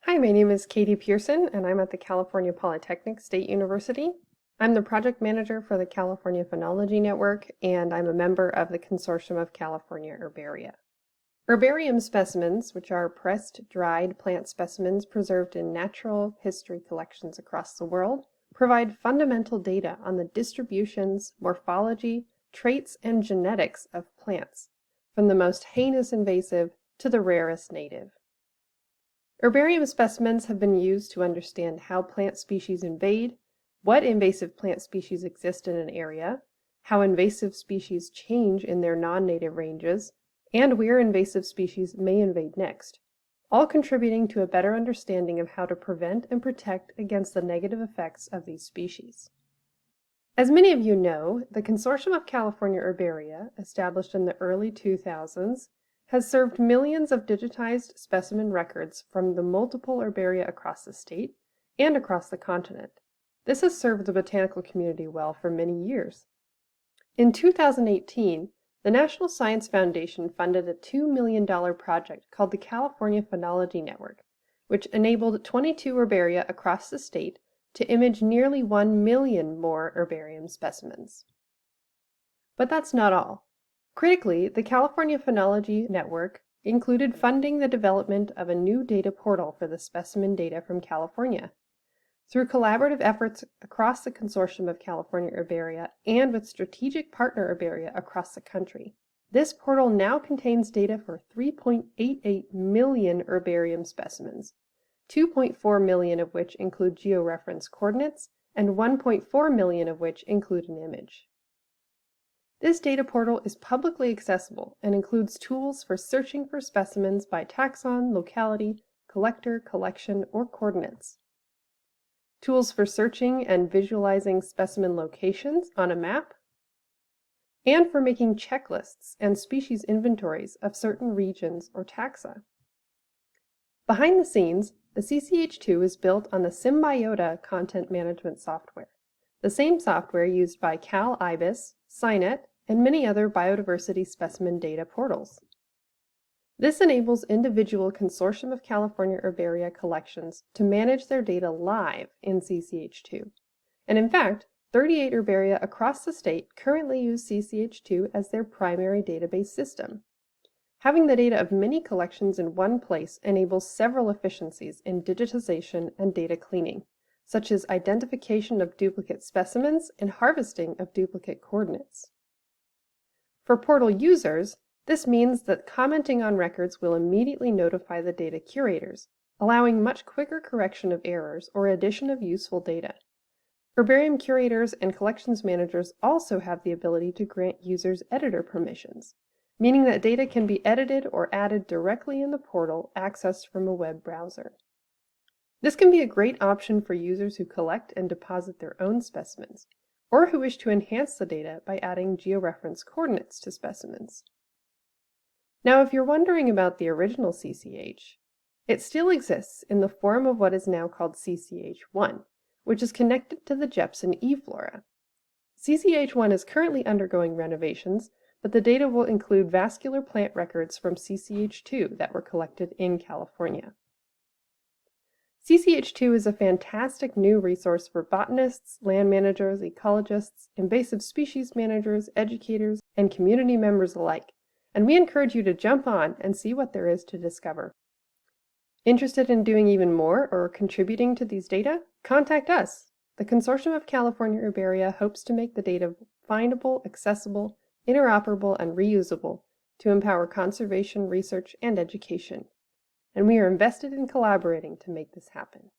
Hi, my name is Katie Pearson, and I'm at the California Polytechnic State University. I'm the project manager for the California Phenology Network, and I'm a member of the Consortium of California Herbaria. Herbarium specimens, which are pressed, dried plant specimens preserved in natural history collections across the world, provide fundamental data on the distributions, morphology, traits, and genetics of plants, from the most heinous invasive to the rarest native. Herbarium specimens have been used to understand how plant species invade, what invasive plant species exist in an area, how invasive species change in their non-native ranges, and where invasive species may invade next, all contributing to a better understanding of how to prevent and protect against the negative effects of these species. As many of you know, the Consortium of California Herbaria, established in the early 2000s, has served millions of digitized specimen records from the multiple herbaria across the state and across the continent. This has served the botanical community well for many years. In 2018, the National Science Foundation funded a $2 million project called the California Phenology Network, which enabled 22 herbaria across the state to image nearly 1 million more herbarium specimens. But that's not all. Critically, the California Phenology Network included funding the development of a new data portal for the specimen data from California. Through collaborative efforts across the Consortium of California Herbaria and with strategic partner herbaria across the country, this portal now contains data for 3.88 million herbarium specimens, 2.4 million of which include georeference coordinates, and 1.4 million of which include an image. This data portal is publicly accessible and includes tools for searching for specimens by taxon, locality, collector, collection, or coordinates. Tools for searching and visualizing specimen locations on a map, and for making checklists and species inventories of certain regions or taxa. Behind the scenes, the CCH2 is built on the Symbiota content management software, the same software used by Cal-IPC, SciNet, and many other biodiversity specimen data portals. This enables individual Consortium of California Herbaria collections to manage their data live in CCH2. And in fact, 38 herbaria across the state currently use CCH2 as their primary database system. Having the data of many collections in one place enables several efficiencies in digitization and data cleaning, such as identification of duplicate specimens and harvesting of duplicate coordinates. For portal users, this means that commenting on records will immediately notify the data curators, allowing much quicker correction of errors or addition of useful data. Herbarium curators and collections managers also have the ability to grant users editor permissions, meaning that data can be edited or added directly in the portal accessed from a web browser. This can be a great option for users who collect and deposit their own specimens, or who wish to enhance the data by adding georeference coordinates to specimens. Now, if you're wondering about the original CCH, it still exists in the form of what is now called CCH1, which is connected to the Jepson eFlora. CCH1 is currently undergoing renovations, but the data will include vascular plant records from CCH2 that were collected in California. CCH2 is a fantastic new resource for botanists, land managers, ecologists, invasive species managers, educators, and community members alike, and we encourage you to jump on and see what there is to discover. Interested in doing even more or contributing to these data? Contact us. The Consortium of California Herbaria hopes to make the data findable, accessible, interoperable, and reusable to empower conservation, research, and education. And we are invested in collaborating to make this happen.